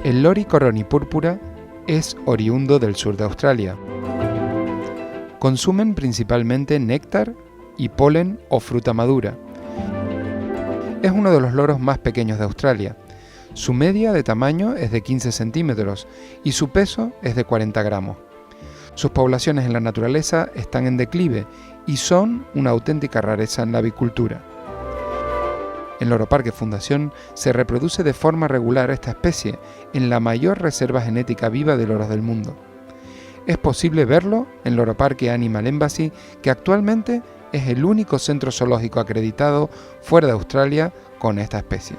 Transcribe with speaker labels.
Speaker 1: El lori coronipúrpura es oriundo del sur de Australia. Consumen principalmente néctar y polen o fruta madura. Es uno de los loros más pequeños de Australia. Su media de tamaño es de 15 centímetros y su peso es de 40 gramos. Sus poblaciones en la naturaleza están en declive y son una auténtica rareza en la avicultura. En Loro Parque Fundación se reproduce de forma regular esta especie en la mayor reserva genética viva de loros del mundo. Es posible verlo en Loro Parque Animal Embassy, que actualmente es el único centro zoológico acreditado fuera de Australia con esta especie.